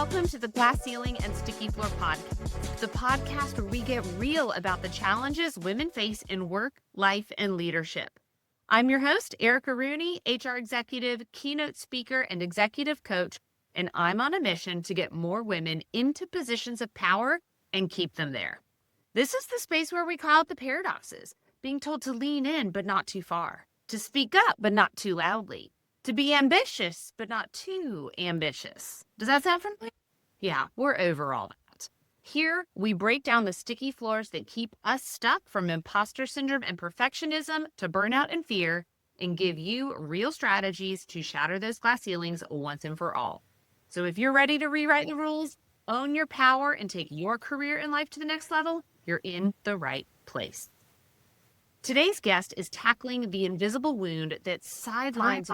welcome to the Glass Ceiling and Sticky Floor podcast, the podcast where we get real about the challenges women face in work, life, and leadership. I'm your host, Erica Rooney, HR executive, keynote speaker, and executive coach, and I'm on a mission to get more women into positions of power and keep them there. This is the space where we call out the paradoxes, being told to lean in but not too far, to speak up but not too loudly, to be ambitious, but not too ambitious. Does that sound familiar? Yeah, we're over all that. Here, we break down the sticky floors that keep us stuck, from imposter syndrome and perfectionism to burnout and fear, and give you real strategies to shatter those glass ceilings once and for all. So if you're ready to rewrite the rules, own your power, and take your career and life to the next level, you're in the right place. Today's guest is tackling the invisible wound that sidelines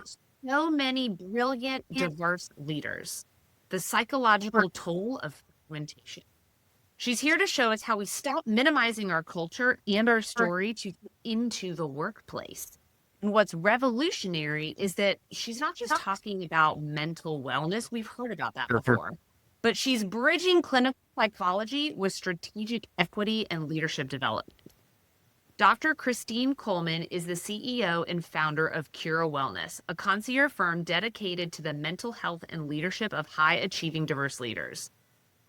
so many brilliant, diverse leaders, the psychological toll of fragmentation. She's here to show us how we stop minimizing our culture and our story to get into the workplace. And what's revolutionary is that she's not just talking about mental wellness. We've heard about that before, but she's bridging clinical psychology with strategic equity and leadership development. Dr. Christine Coleman is the CEO and founder of Cura Wellness, a concierge firm dedicated to the mental health and leadership of high-achieving diverse leaders.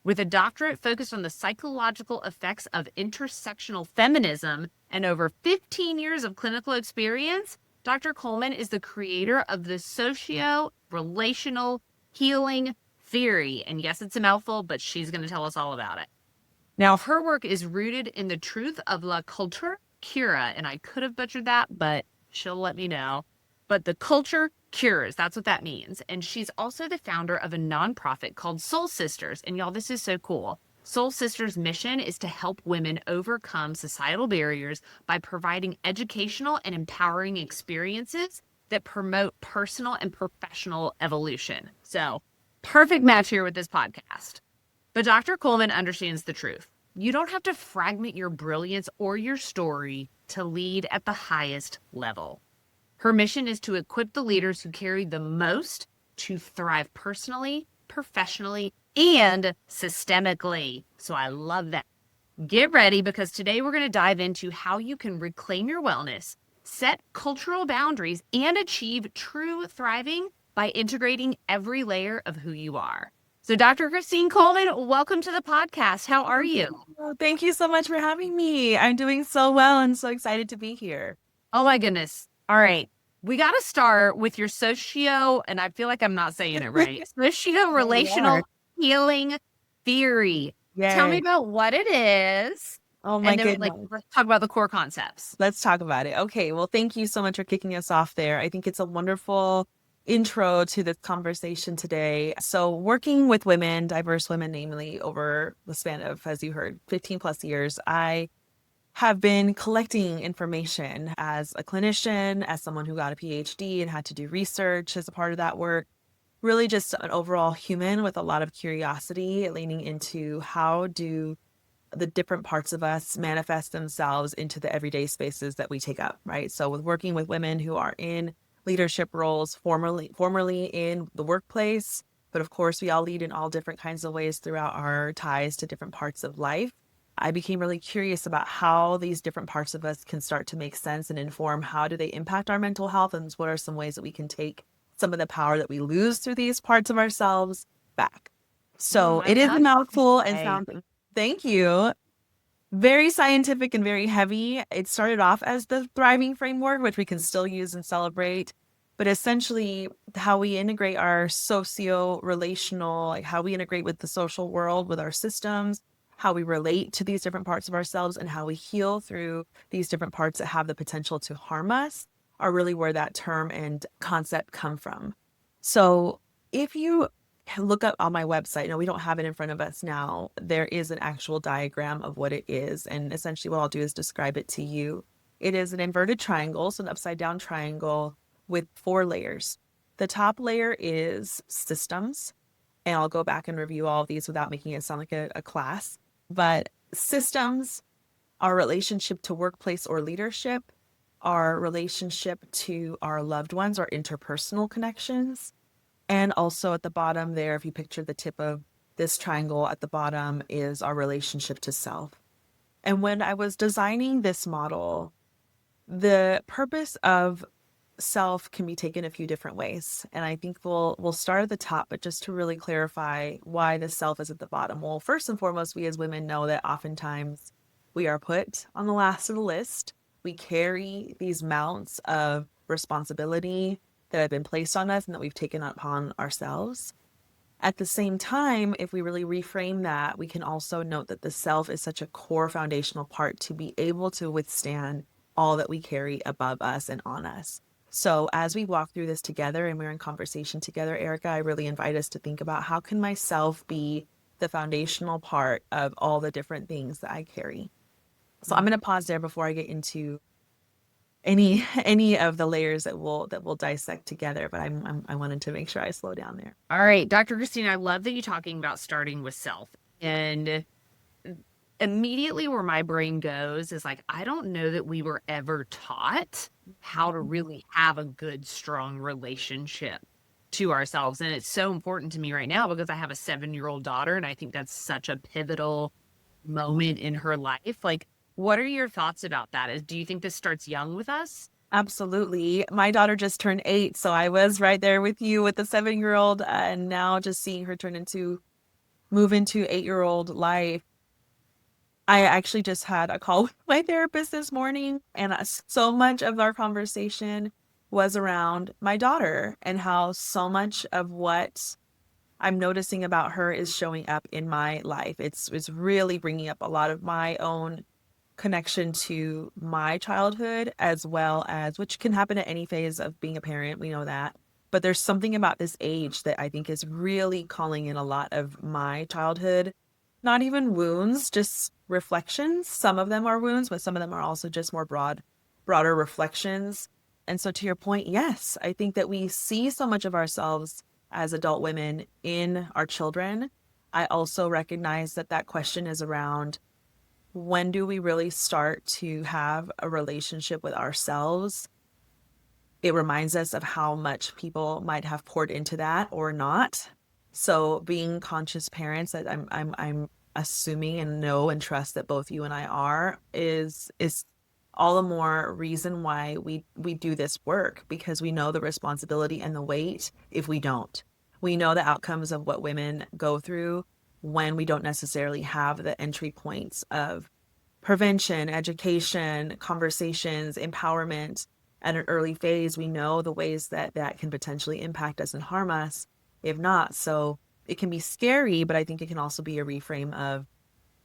With a doctorate focused on the psychological effects of intersectional feminism and over 15 years of clinical experience, Dr. Coleman is the creator of the Socio-Relational Healing Theory. And yes, it's a mouthful, but she's going to tell us all about it. Now, her work is rooted in the truth of la culture cura, and I could have butchered that, but she'll let me know. But the culture cures, that's what that means. And she's also the founder of a nonprofit called Soul Sisters. And y'all, this is so cool. Soul Sisters' mission is to help women overcome societal barriers by providing educational and empowering experiences that promote personal and professional evolution. So, perfect match here with this podcast. But Dr. Coleman understands the truth. You don't have to fragment your brilliance or your story to lead at the highest level. Her mission is to equip the leaders who carry the most to thrive personally, professionally, and systemically. So I love that. Get ready, because today we're going to dive into how you can reclaim your wellness, set cultural boundaries, and achieve true thriving by integrating every layer of who you are. So Dr. Christine Coleman, welcome to the podcast. How are you? Oh, thank you so much for having me. I'm doing so well and so excited to be here. Oh my goodness. All right. We got to start with your and I feel like I'm not saying it right, Socio-Relational Healing Theory. Yay. Tell me about what it is. Oh my goodness. Let's talk about the core concepts. Let's talk about it. Okay. Well, thank you so much for kicking us off there. I think it's a wonderful intro to this conversation today. So working with women, diverse women, namely over the span of, as you heard, 15 plus years, I have been collecting information as a clinician, as someone who got a PhD and had to do research as a part of that work, really just an overall human with a lot of curiosity, leaning into how do the different parts of us manifest themselves into the everyday spaces that we take up, right? So with working with women who are in leadership roles, formerly in the workplace, but of course we all lead in all different kinds of ways throughout our ties to different parts of life. I became really curious about how these different parts of us can start to make sense and inform how do they impact our mental health, and what are some ways that we can take some of the power that we lose through these parts of ourselves back. So it is a mouthful and sounds, thank you, very scientific and very heavy. It started off as the thriving framework, which we can still use and celebrate, but essentially how we integrate our socio-relational, like how we integrate with the social world, with our systems, how we relate to these different parts of ourselves, and how we heal through these different parts that have the potential to harm us, are really where that term and concept come from. So if you look up on my website, we don't have it in front of us now, there is an actual diagram of what it is. And essentially what I'll do is describe it to you. It is an inverted triangle, so an upside down triangle with 4 layers. The top layer is systems, and I'll go back and review all of these without making it sound like a class. But systems, our relationship to workplace or leadership, our relationship to our loved ones, our interpersonal connections, and also at the bottom there, if you picture the tip of this triangle at the bottom is our relationship to self. And when I was designing this model, the purpose of self can be taken a few different ways. And I think we'll start at the top, but just to really clarify why the self is at the bottom. Well, first and foremost, we as women know that oftentimes we are put on the last of the list. We carry these mounts of responsibility that have been placed on us and that we've taken upon ourselves. At the same time, if we really reframe that, we can also note that the self is such a core foundational part to be able to withstand all that we carry above us and on us. So as we walk through this together and we're in conversation together, Erica, I really invite us to think about how can myself be the foundational part of all the different things that I carry. So I'm going to pause there before I get into any of the layers that we'll dissect together, but I wanted to make sure I slow down there. All right, Dr. Christine, I love that you're talking about starting with self. And immediately where my brain goes is like, I don't know that we were ever taught how to really have a good, strong relationship to ourselves. And it's so important to me right now because I have a 7-year-old daughter, and I think that's such a pivotal moment in her life. Like, what are your thoughts about that? Do you think this starts young with us? Absolutely. My daughter just turned 8, so I was right there with you with the 7-year-old, and now just seeing her move into 8-year-old life. I actually just had a call with my therapist this morning, and so much of our conversation was around my daughter and how so much of what I'm noticing about her is showing up in my life. It's really bringing up a lot of my own connection to my childhood, as well as, which can happen at any phase of being a parent. We know that. But there's something about this age that I think is really calling in a lot of my childhood, not even wounds, just reflections. Some of them are wounds, but some of them are also just more broader reflections. And so to your point, yes, I think that we see so much of ourselves as adult women in our children. I also recognize that question is around, when do we really start to have a relationship with ourselves? It reminds us of how much people might have poured into that or not. So being conscious parents, that I'm assuming and know and trust that both you and I are, is all the more reason why we do this work, because we know the responsibility and the weight if we don't. We know the outcomes of what women go through when we don't necessarily have the entry points of prevention, education, conversations, empowerment at an early phase. We know the ways that can potentially impact us and harm us if not. So it can be scary, but I think it can also be a reframe of,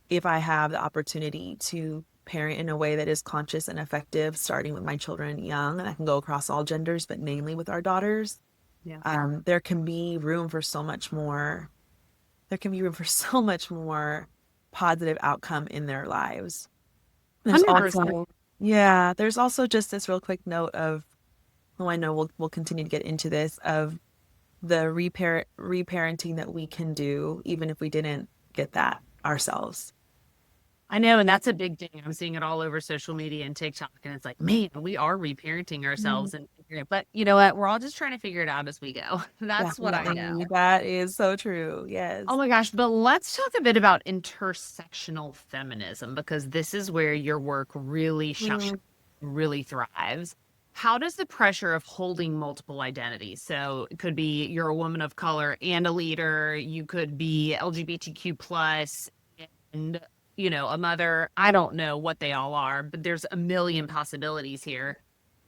if I have the opportunity to parent in a way that is conscious and effective, starting with my children young, and I can go across all genders, but namely with our daughters, there can be room for so much more. There can be room for so much more positive outcome in their lives. There's 100%. there's also just this real quick note of, I know we'll continue to get into this, of the reparenting that we can do, even if we didn't get that ourselves. I know, and that's a big thing. I'm seeing it all over social media and TikTok, and it's like, man, we are reparenting ourselves. But you know what? We're all just trying to figure it out as we go. That's what I know. That is so true. Yes. Oh my gosh. But let's talk a bit about intersectional feminism, because this is where your work really shines, really thrives. How does the pressure of holding multiple identities, so it could be you're a woman of color and a leader, you could be LGBTQ plus and a mother, I don't know what they all are, but there's a million possibilities here.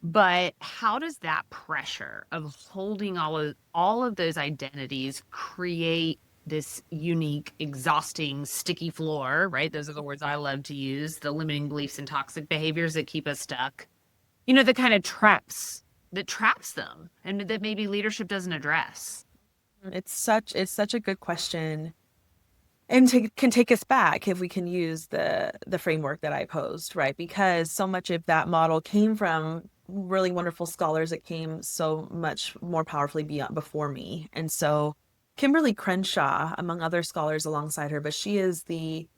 But how does that pressure of holding all of those identities create this unique, exhausting, sticky floor, right? Those are the words I love to use, the limiting beliefs and toxic behaviors that keep us stuck. The kind of traps them, and that maybe leadership doesn't address. It's such a good question. And can take us back, if we can use the framework that I posed, right? Because so much of that model came from really wonderful scholars that came so much more powerfully before me. And so Kimberly Crenshaw, among other scholars alongside her, but she is the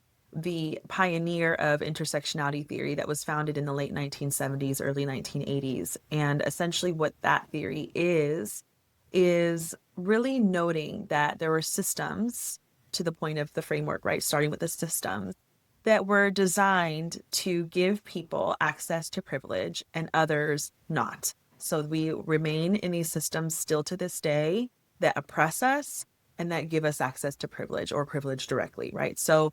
pioneer of intersectionality theory that was founded in the late 1970s, early 1980s. And essentially what that theory is really noting that there were systems to the point of the framework, right? Starting with the systems that were designed to give people access to privilege and others not. So we remain in these systems still to this day that oppress us and that give us access to privilege or privilege directly, right? So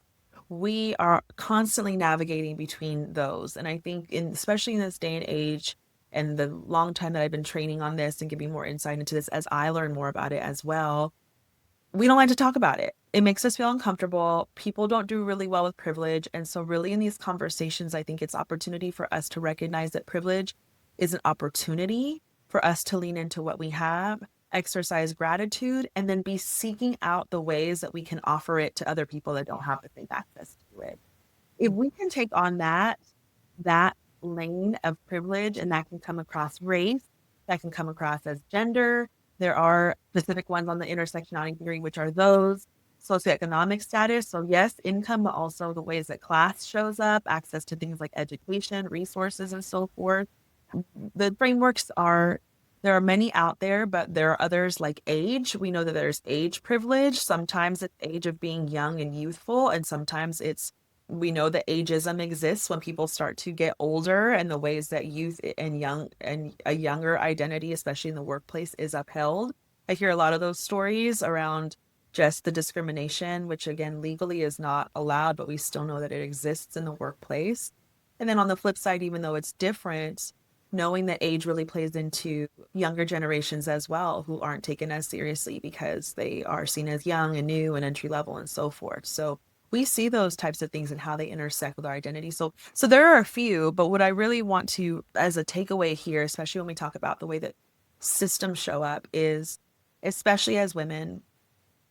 we are constantly navigating between those. And I think especially in this day and age, and the long time that I've been training on this and giving more insight into this as I learn more about it as well, we don't like to talk about it. It makes us feel uncomfortable. People don't do really well with privilege. And so really in these conversations, I think it's opportunity for us to recognize that privilege is an opportunity for us to lean into what we have, exercise gratitude, and then be seeking out the ways that we can offer it to other people that don't have the same access to it. If we can take on that lane of privilege, and that can come across race, that can come across as gender. There are specific ones on the intersectionality theory, which are those socioeconomic status. So yes, income, but also the ways that class shows up, access to things like education, resources, and so forth. The frameworks there are many out there, but there are others like age. We know that there's age privilege. Sometimes it's age of being young and youthful, and sometimes we know that ageism exists when people start to get older, and the ways that youth and a younger identity, especially in the workplace, is upheld. I hear a lot of those stories around just the discrimination, which again, legally is not allowed, but we still know that it exists in the workplace. And then on the flip side, even though it's different, knowing that age really plays into younger generations as well, who aren't taken as seriously because they are seen as young and new and entry level and so forth. So we see those types of things and how they intersect with our identity. So there are a few, but what I really want to, as a takeaway here, especially when we talk about the way that systems show up, is especially as women,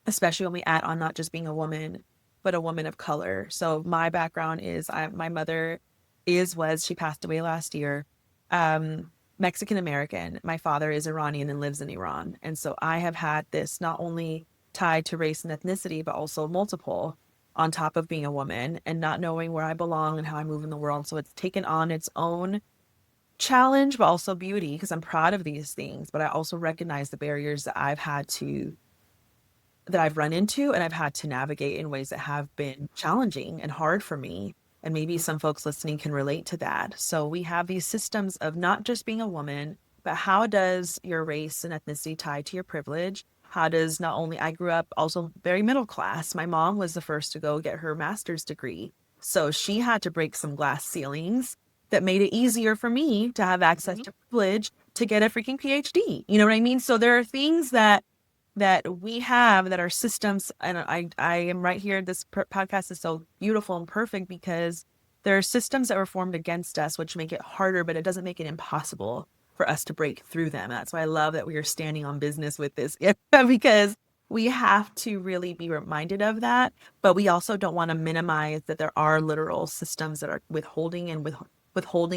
especially when we add on not just being a woman, but a woman of color. So my background is my mother she passed away last year, Mexican American. My father is Iranian and lives in Iran. And so I have had this not only tied to race and ethnicity, but also multiple on top of being a woman and not knowing where I belong and how I move in the world. So it's taken on its own challenge, but also beauty, because I'm proud of these things. But I also recognize the barriers that I've run into and I've had to navigate in ways that have been challenging and hard for me. And maybe some folks listening can relate to that. So we have these systems of not just being a woman, but how does your race and ethnicity tie to your privilege? How does I grew up also very middle class. My mom was the first to go get her master's degree. So she had to break some glass ceilings that made it easier for me to have access to privilege to get a freaking PhD. You know what I mean? So there are things that we have that are systems. And I am right here. This podcast is so beautiful and perfect because there are systems that were formed against us, which make it harder, but it doesn't make it impossible for us to break through them. That's why I love that we are standing on business with this because we have to really be reminded of that. But we also don't want to minimize that there are literal systems that are withholding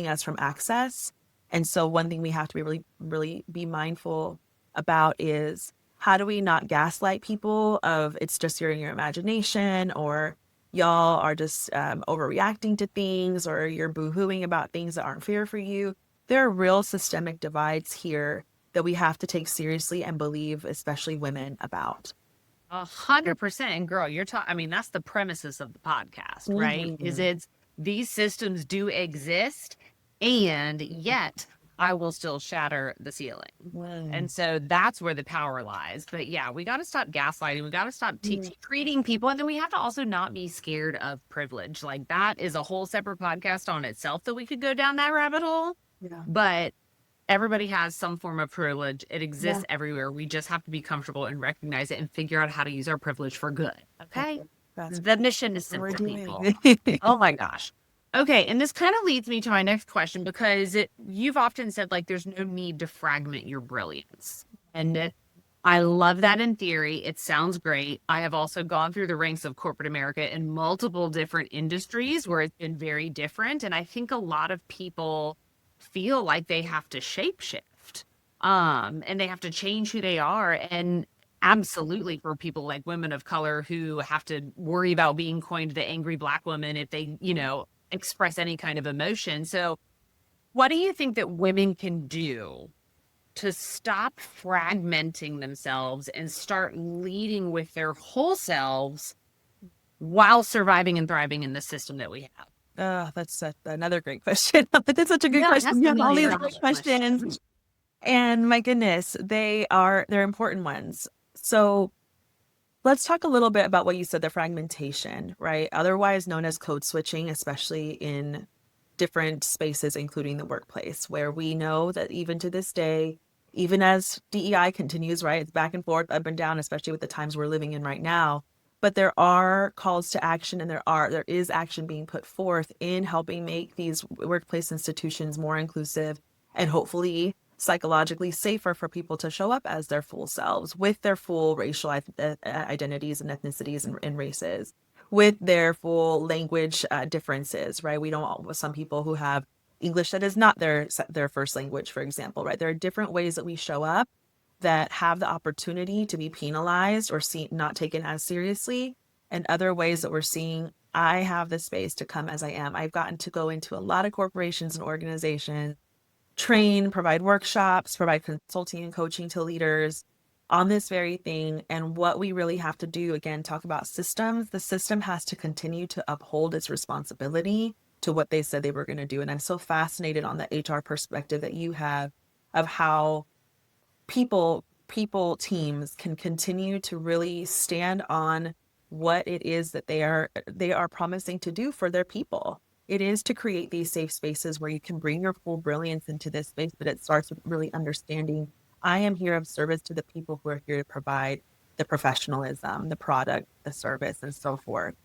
us from access. And so one thing we have to be really, really be mindful about is, how do we not gaslight people of it's just you're in your imagination, or y'all are just overreacting to things, or you're boo-hooing about things that aren't fair for you. There are real systemic divides here that we have to take seriously and believe, especially women, about. 100%. And girl, I mean, that's the premises of the podcast, right? Mm-hmm. These systems do exist, and yet I will still shatter the ceiling. And so that's where the power lies. But yeah, we got to stop gaslighting. We got to stop treating people. And then we have to also not be scared of privilege. Like, that is a whole separate podcast on itself that we could go down that rabbit hole. Yeah. But everybody has some form of privilege. It exists everywhere. We just have to be comfortable and recognize it and figure out how to use our privilege for good. Okay? The mission is simple, people. Oh my gosh. Okay, and this kind of leads me to my next question, because you've often said, like, there's no need to fragment your brilliance. And I love that in theory. It sounds great. I have also gone through the ranks of corporate America in multiple different industries where it's been very different. And I think a lot of people feel like they have to shapeshift, and they have to change who they are. And absolutely, for people like women of color who have to worry about being coined the angry Black woman if they, express any kind of emotion. So what do you think that women can do to stop fragmenting themselves and start leading with their whole selves while surviving and thriving in the system that we have? That's another great question. But that's such a good Yeah, question. that's You a have all these million great dollar question. questions. And my goodness, they're important ones. So let's talk a little bit about what you said, the fragmentation, right? Otherwise known as code switching, especially in different spaces, including the workplace, where we know that even to this day, even as DEI continues, right? It's back and forth, up and down, especially with the times we're living in right now. But there are calls to action and there is action being put forth in helping make these workplace institutions more inclusive and hopefully psychologically safer for people to show up as their full selves with their full racial identities and ethnicities and races, with their full language differences, right? We don't with some people who have English that is not their first language, for example, right? There are different ways that we show up that have the opportunity to be penalized or not taken as seriously, and other ways that we're seeing I have the space to come as I am. I've gotten to go into a lot of corporations and organizations, train, provide workshops, provide consulting and coaching to leaders on this very thing. And what we really have to do, again, talk about systems. The system has to continue to uphold its responsibility to what they said they were going to do. And I'm so fascinated on the HR perspective that you have of how people teams can continue to really stand on what it is that they are promising to do for their people. It is to create these safe spaces where you can bring your full brilliance into this space, but it starts with really understanding I am here of service to the people who are here to provide the professionalism, the product, the service, and so forth.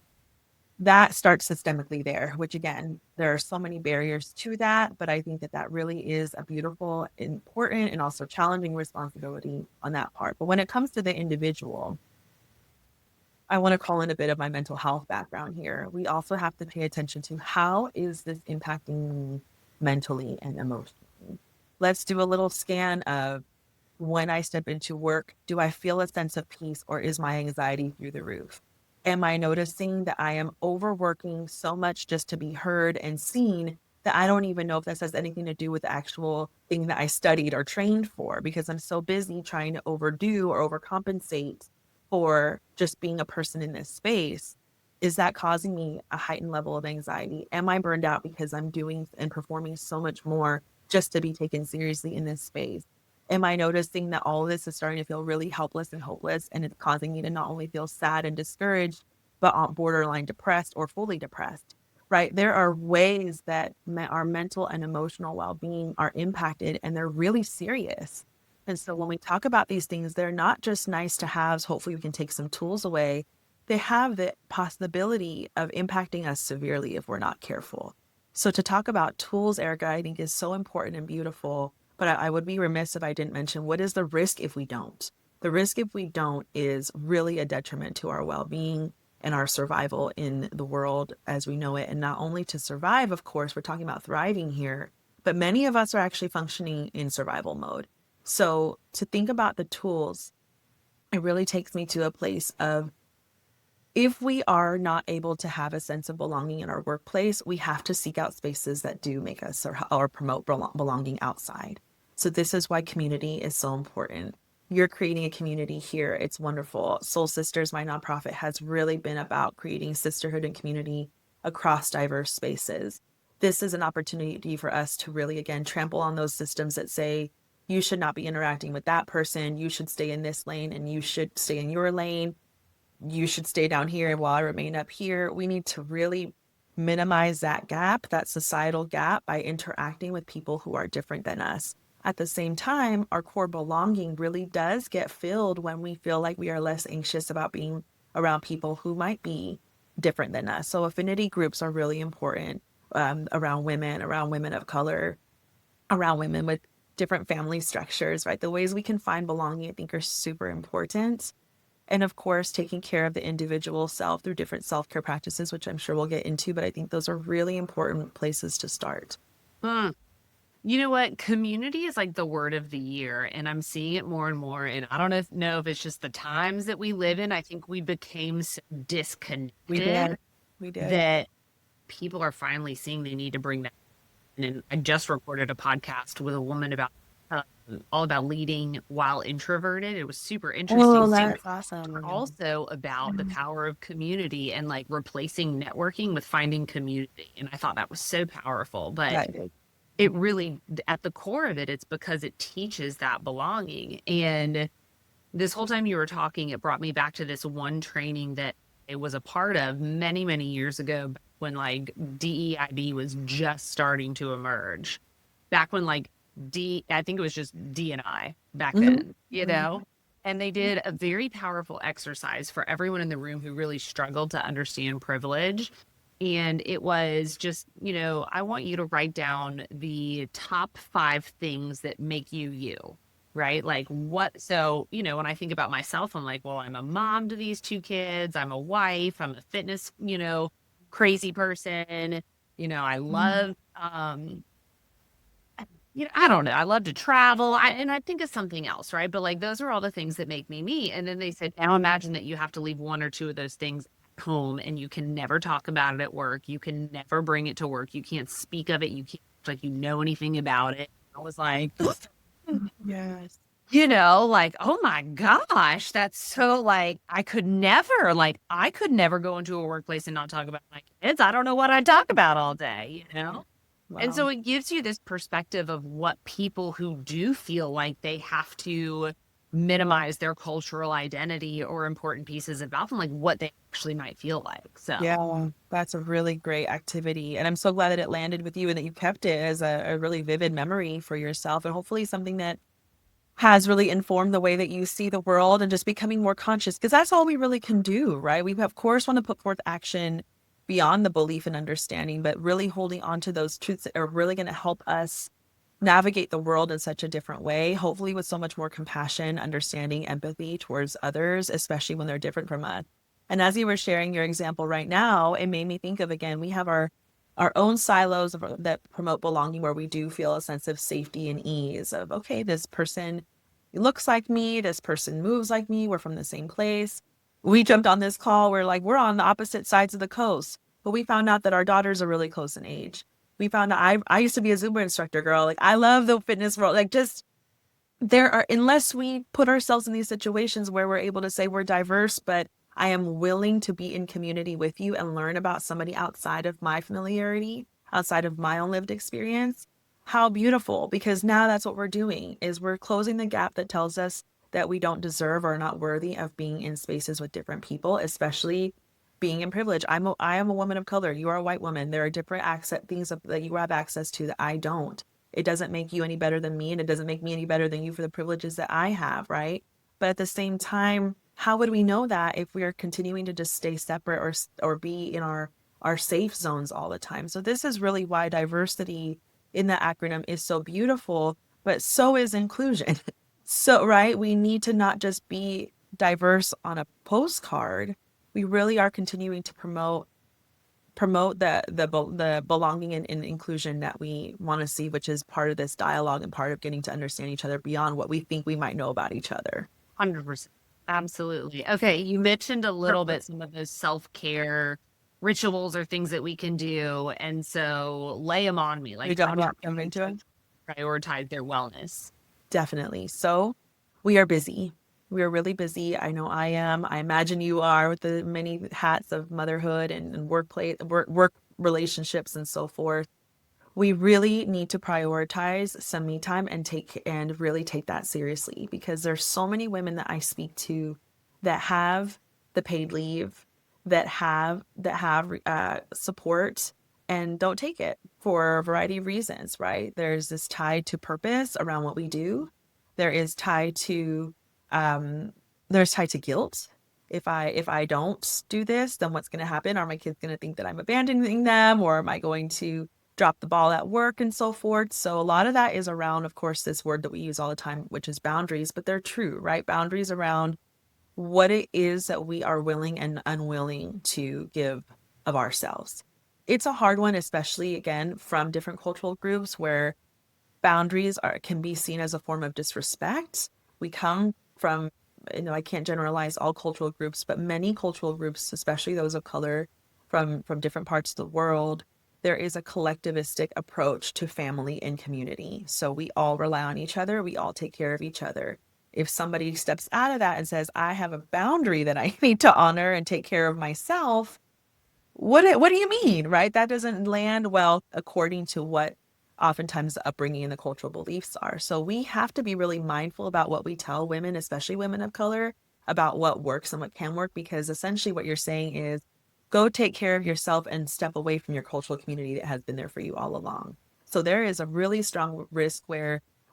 That starts systemically there, which again, there are so many barriers to that, but I think that that really is a beautiful, important, and also challenging responsibility on that part. But when it comes to the individual, I want to call in a bit of my mental health background here. We also have to pay attention to how is this impacting me mentally and emotionally. Let's do a little scan of when I step into work, do I feel a sense of peace or is my anxiety through the roof? Am I noticing that I am overworking so much just to be heard and seen that I don't even know if this has anything to do with the actual thing that I studied or trained for because I'm so busy trying to overdo or overcompensate for just being a person in this space? Is that causing me a heightened level of anxiety? Am I burned out because I'm doing and performing so much more just to be taken seriously in this space? Am I noticing that all of this is starting to feel really helpless and hopeless, and it's causing me to not only feel sad and discouraged, but borderline depressed or fully depressed, right? There are ways that our mental and emotional well-being are impacted, and they're really serious. And so when we talk about these things, they're not just nice to haves. Hopefully we can take some tools away. They have the possibility of impacting us severely if we're not careful. So to talk about tools, Erica, I think is so important and beautiful. But I would be remiss if I didn't mention what is the risk if we don't. The risk if we don't is really a detriment to our well-being and our survival in the world as we know it. And not only to survive, of course, we're talking about thriving here, but many of us are actually functioning in survival mode. So to think about the tools, it really takes me to a place of if we are not able to have a sense of belonging in our workplace, we have to seek out spaces that do make us or promote belonging outside. So this is why community is so important. You're creating a community here. It's wonderful. Soul Sisters, my nonprofit, has really been about creating sisterhood and community across diverse spaces. This is an opportunity for us to really, again, trample on those systems that say, you should not be interacting with that person. You should stay in this lane and you should stay in your lane. You should stay down here while I remain up here. We need to really minimize that gap, that societal gap, by interacting with people who are different than us. At the same time, our core belonging really does get filled when we feel like we are less anxious about being around people who might be different than us. So affinity groups are really important around women of color, around women with different family structures, right? The ways we can find belonging, I think, are super important. And of course, taking care of the individual self through different self-care practices, which I'm sure we'll get into, but I think those are really important places to start. Hmm. You know what? Community is like the word of the year, and I'm seeing it more and more. And I don't know if it's just the times that we live in. I think we became so We disconnected did. We did. that people are finally seeing they need to bring that in. And I just recorded a podcast with a woman about all about leading while introverted. It was super Oh, interesting. that's awesome. Also about the power of community and like replacing networking with finding community. And I thought that was so powerful. But That is. it really, at the core of it, it's because it teaches that belonging. And this whole time you were talking, it brought me back to this one training that I was a part of many, many years ago when like DEIB was just starting to emerge. Back when like I think it was just D and I back Mhm. then, you know? And they did a very powerful exercise for everyone in the room who really struggled to understand privilege. And it was just, I want you to write down the top 5 things that make you you, right? Like what, so, when I think about myself, I'm like, well, I'm a mom to these 2 kids, I'm a wife, I'm a fitness, crazy person. I love, I don't know. I love to travel. And I think of something else, right? But like those are all the things that make me me. And then they said, now imagine that you have to leave 1 or 2 of those things at home and you can never talk about it at work. You can never bring it to work. You can't speak of it. You can't act like you know anything about it. I was like, Yes. like, oh my gosh, that's so like, I could never go into a workplace and not talk about my kids. I don't know what I talk about all day. And Wow. so it gives you this perspective of what people who do feel like they have to minimize their cultural identity or important pieces about them, like what they actually might feel like. So Yeah, that's a really great activity. And I'm so glad that it landed with you and that you kept it as a really vivid memory for yourself and hopefully something that has really informed the way that you see the world and just becoming more conscious because that's all we really can do, right? We of course want to put forth action beyond the belief and understanding, but really holding on to those truths that are really going to help us navigate the world in such a different way, hopefully with so much more compassion, understanding, empathy towards others, especially when they're different from us. And as you were sharing your example right now, it made me think of, again, we have our own silos that promote belonging where we do feel a sense of safety and ease of, okay, this person looks like me, this person moves like me, we're from the same place. We jumped on this call, we're on the opposite sides of the coast, but we found out that our daughters are really close in age. We found out I used to be a Zumba instructor, girl. Like I love the fitness world. Like just there are, unless we put ourselves in these situations where we're able to say we're diverse, but I am willing to be in community with you and learn about somebody outside of my familiarity, outside of my own lived experience. How beautiful, because now that's what we're doing is we're closing the gap that tells us that we don't deserve or are not worthy of being in spaces with different people, especially being in privilege. I am a woman of color. You are a white woman. There are different access things that you have access to that I don't. It doesn't make you any better than me, and it doesn't make me any better than you for the privileges that I have, right? But at the same time, how would we know that if we are continuing to just stay separate or be in our safe zones all the time? So this is really why diversity in the acronym is so beautiful, but so is inclusion. So, right, we need to not just be diverse on a postcard. We really are continuing to promote the belonging and inclusion that we want to see, which is part of this dialogue and part of getting to understand each other beyond what we think we might know about each other. 100%. Absolutely. Okay. You mentioned a little bit some of those self-care rituals or things that we can do. And so lay them on me. We Like, how jump do jump we into it. prioritize their wellness? Definitely. So we are busy. We are really busy. I know I am. I imagine you are with the many hats of motherhood and work relationships and so forth. We really need to prioritize some me time and really take that seriously because there's so many women that I speak to that have the paid leave, that have support and don't take it for a variety of reasons, right? There's this tied to purpose around what we do. There is tied to um, there's tied to guilt. If I don't do this, then what's going to happen? Are my kids going to think that I'm abandoning them, or am I going to drop the ball at work and so forth? So a lot of that is around, of course, this word that we use all the time, which is boundaries, but they're true, right? Boundaries around what it is that we are willing and unwilling to give of ourselves. It's a hard one, especially again from different cultural groups where boundaries can be seen as a form of disrespect. We come from, I can't generalize all cultural groups, but many cultural groups, especially those of color from different parts of the world, there is a collectivistic approach to family and community. So we all rely on each other. We all take care of each other. If somebody steps out of that and says, I have a boundary that I need to honor and take care of myself, what do you mean, right? That doesn't land well according to what oftentimes the upbringing and the cultural beliefs are. So we have to be really mindful about what we tell women, especially women of color, about what works and what can work, because essentially what you're saying is go take care of yourself and step away from your cultural community that has been there for you all along. So there is a really strong risk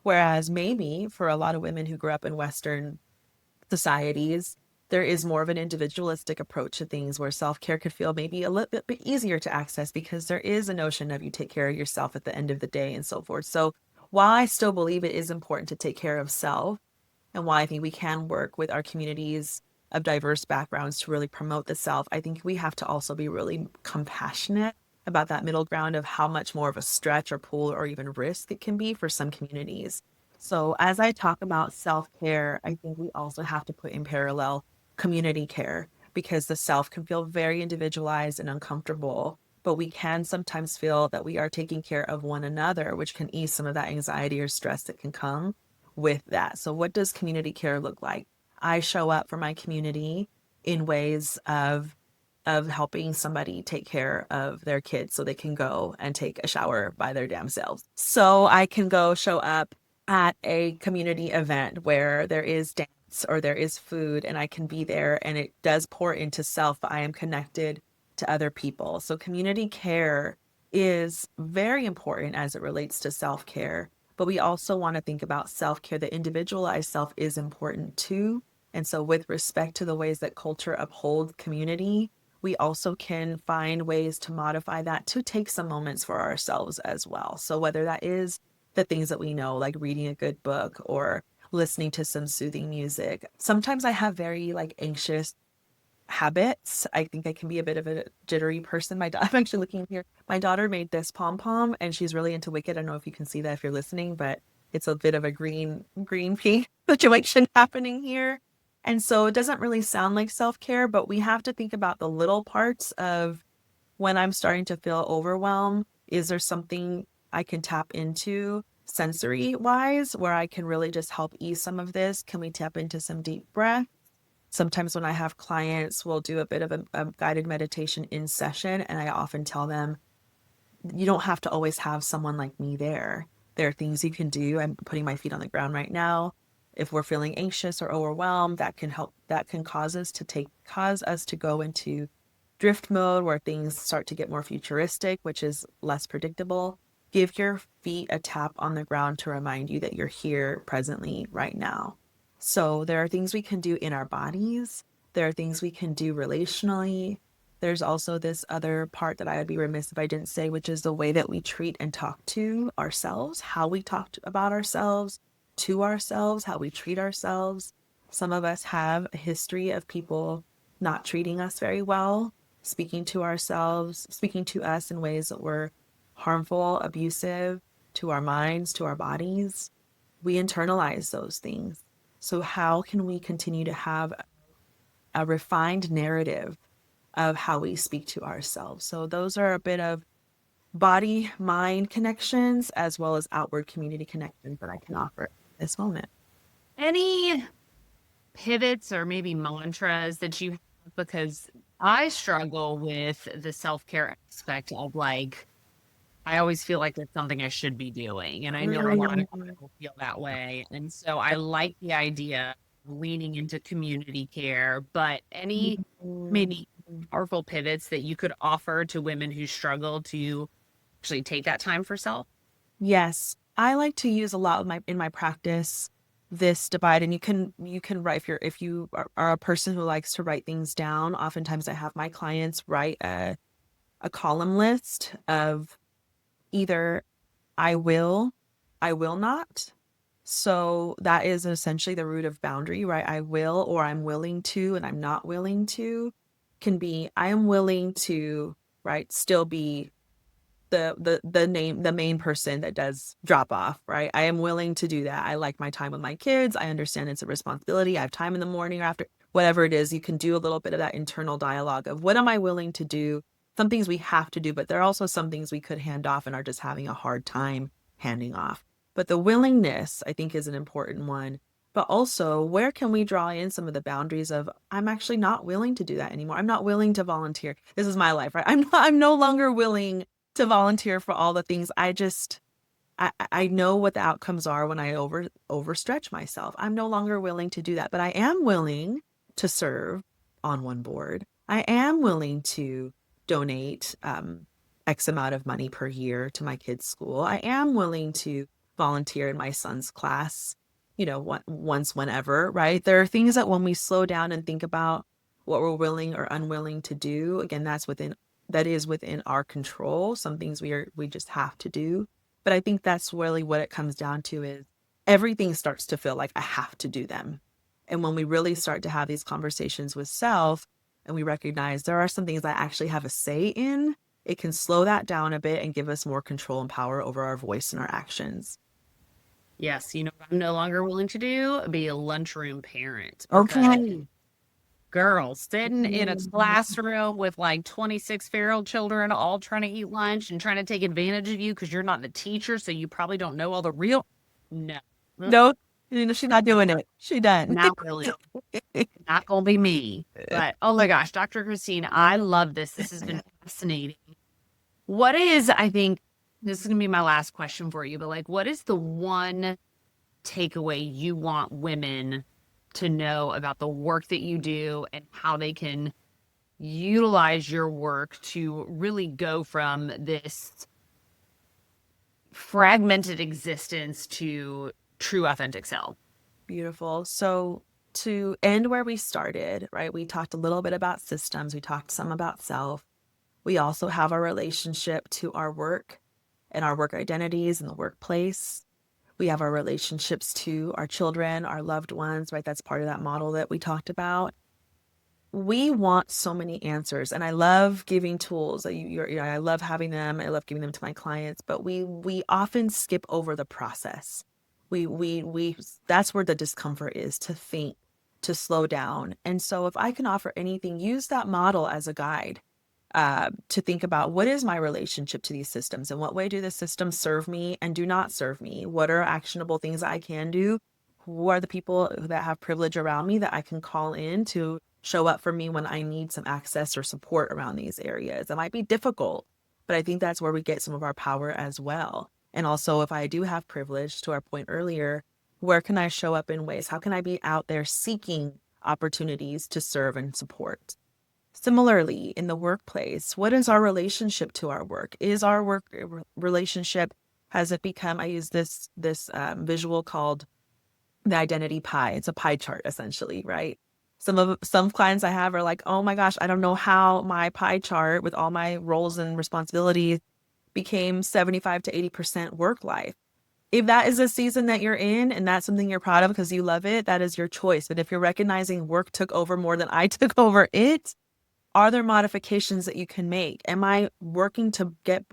whereas maybe for a lot of women who grew up in Western societies, there is more of an individualistic approach to things where self-care could feel maybe a little bit easier to access because there is a notion of you take care of yourself at the end of the day and so forth. So while I still believe it is important to take care of self, and why I think we can work with our communities of diverse backgrounds to really promote the self, I think we have to also be really compassionate about that middle ground of how much more of a stretch or pull or even risk it can be for some communities. So as I talk about self-care, I think we also have to put in parallel community care, because the self can feel very individualized and uncomfortable, but we can sometimes feel that we are taking care of one another, which can ease some of that anxiety or stress that can come with that. So what does community care look like? I show up for my community in ways of helping somebody take care of their kids so they can go and take a shower by their damn selves. So I can go show up at a community event where there is dance or there is food, and I can be there, and it does pour into self. I am connected to other people. So community care is very important as it relates to self-care, but we also want to think about self-care. The individualized self is important too. And so with respect to the ways that culture upholds community, we also can find ways to modify that to take some moments for ourselves as well. So whether that is the things that we know, like reading a good book or listening to some soothing music. Sometimes I have very anxious habits. I think I can be a bit of a jittery person. I'm actually looking here. My daughter made this pom pom, and she's really into Wicked. I don't know if you can see that if you're listening, but it's a bit of a green pea situation happening here. And so it doesn't really sound like self-care, but we have to think about the little parts of when I'm starting to feel overwhelmed. Is there something I can tap into sensory wise where I can really just help ease some of this? Can we tap into some deep breath? Sometimes when I have clients, we'll do a bit of a guided meditation in session. And I often tell them, you don't have to always have someone like me there. There are things you can do. I'm putting my feet on the ground right now. If we're feeling anxious or overwhelmed, that can cause us to go into drift mode where things start to get more futuristic, which is less predictable. Give your feet a tap on the ground to remind you that you're here presently right now. So there are things we can do in our bodies. There are things we can do relationally. There's also this other part that I would be remiss if I didn't say, which is the way that we treat and talk to ourselves, how we talk about ourselves, to ourselves, how we treat ourselves. Some of us have a history of people not treating us very well, speaking to us in ways that were harmful, abusive to our minds, to our bodies. We internalize those things. So how can we continue to have a refined narrative of how we speak to ourselves? So those are a bit of body-mind connections as well as outward community connections that I can offer at this moment. Any pivots or maybe mantras that you have? Because I struggle with the self-care aspect of I always feel like it's something I should be doing. And I know a lot of people feel that way. And so I like the idea of leaning into community care, but any maybe powerful pivots that you could offer to women who struggle to actually take that time for self? Yes, I like to use a lot of in my practice this divide, and you can write if you are a person who likes to write things down. Oftentimes, I have my clients write a column list of either I will not. So that is essentially the root of boundary, right? I will, or I'm willing to, and I'm not willing to. Can be I am willing to, right, still be the main person that does drop off, right? I am willing to do that. I like my time with my kids. I understand it's a responsibility. I have time in the morning or after, whatever it is. You can do a little bit of that internal dialogue of what am I willing to do some things we have to do, but there are also some things we could hand off and are just having a hard time handing off. But the willingness, I think, is an important one. But also, where can we draw in some of the boundaries of, I'm actually not willing to do that anymore. I'm not willing to volunteer. This is my life, right? I'm no longer willing to volunteer for all the things. I know what the outcomes are when I overstretch myself. I'm no longer willing to do that, but I am willing to serve on one board. I am willing to donate X amount of money per year to my kids' school. I am willing to volunteer in my son's class, once, whenever, right? There are things that when we slow down and think about what we're willing or unwilling to do, again, that is within our control. Some things we just have to do. But I think that's really what it comes down to is everything starts to feel like I have to do them. And when we really start to have these conversations with self and we recognize there are some things I actually have a say in, it can slow that down a bit and give us more control and power over our voice and our actions. Yes, what I'm no longer willing to do? Be a lunchroom parent. Okay. Girl, sitting in a classroom with like 26-year-old children all trying to eat lunch and trying to take advantage of you because you're not the teacher, so you probably don't know all the real. No. No, she's not doing it. She done. Not really. Not gonna be me. But oh my gosh, Dr. Christine, I love this. This has been fascinating. What is, I think, this is gonna be my last question for you, but like, what is the one takeaway you want women to know about the work that you do and how they can utilize your work to really go from this fragmented existence to true authentic self? Beautiful. So to end where we started, right? We talked a little bit about systems. We talked some about self. We also have our relationship to our work and our work identities in the workplace. We have our relationships to our children, our loved ones, right? That's part of that model that we talked about. We want so many answers, and I love giving tools. I love having them. I love giving them to my clients, but we often skip over the process. We that's where the discomfort is, to think, to slow down. And so if I can offer anything, use that model as a guide. To think about, what is my relationship to these systems? In what way do the systems serve me and do not serve me? What are actionable things that I can do? Who are the people that have privilege around me that I can call in to show up for me when I need some access or support around these areas? It might be difficult, but I think that's where we get some of our power as well. And also, if I do have privilege, to our point earlier, where can I show up in ways? How can I be out there seeking opportunities to serve and support? Similarly, in the workplace, what is our relationship to our work? Is our work relationship, has it become, I use this visual called the identity pie. It's a pie chart, essentially, right? Some clients I have are like, oh my gosh, I don't know how my pie chart with all my roles and responsibilities became 75 to 80% work life. If that is a season that you're in and that's something you're proud of because you love it, that is your choice. But if you're recognizing work took over more than I took over it, are there modifications that you can make? Am I working to get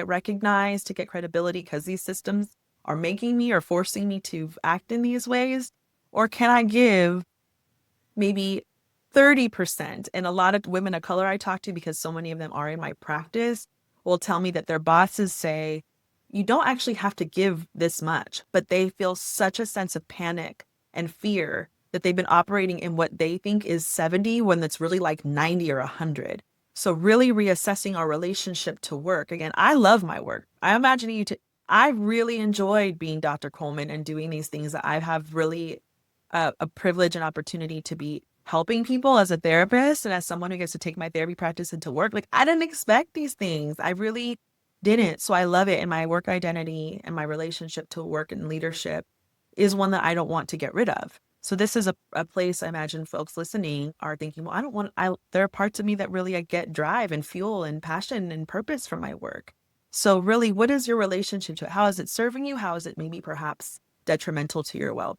recognized, to get credibility because these systems are making me or forcing me to act in these ways? Or can I give maybe 30%? And a lot of women of color I talk to, because so many of them are in my practice, will tell me that their bosses say, you don't actually have to give this much, but they feel such a sense of panic and fear that they've been operating in what they think is 70 when it's really like 90 or 100. So really reassessing our relationship to work. Again, I love my work. I imagine I really enjoyed being Dr. Coleman and doing these things that I have really a privilege and opportunity to be helping people as a therapist and as someone who gets to take my therapy practice into work. Like, I didn't expect these things. I really didn't. So I love it. And my work identity and my relationship to work and leadership is one that I don't want to get rid of. So this is a place I imagine folks listening are thinking, well, there are parts of me that really I get drive and fuel and passion and purpose from my work. So really, what is your relationship to it? How is it serving you? How is it maybe perhaps detrimental to your well?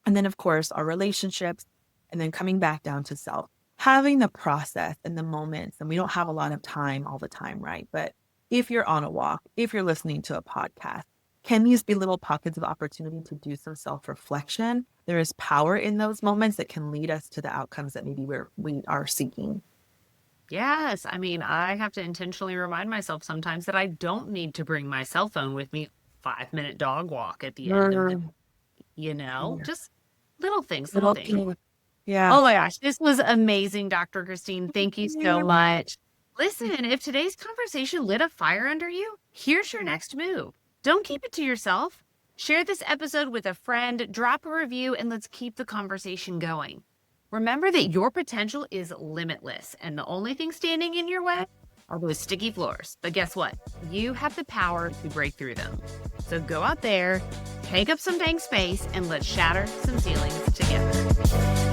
And then, of course, our relationships, and then coming back down to self, having the process and the moments. And we don't have a lot of time all the time, right? But if you're on a walk, if you're listening to a podcast, can these be little pockets of opportunity to do some self-reflection? There is power in those moments that can lead us to the outcomes that maybe we are seeking. Yes. I mean, I have to intentionally remind myself sometimes that I don't need to bring my cell phone with me 5-minute dog walk at the end of the, Mm, yeah. just little things, little Little things. thing. Yeah. Oh my gosh, this was amazing, Dr. Christine. Thank you so Yeah. much. Listen, if today's conversation lit a fire under you, here's your next move. Don't keep it to yourself. Share this episode with a friend, drop a review, and let's keep the conversation going. Remember that your potential is limitless, and the only thing standing in your way are those sticky floors. But guess what? You have the power to break through them. So go out there, take up some dang space, and let's shatter some ceilings together.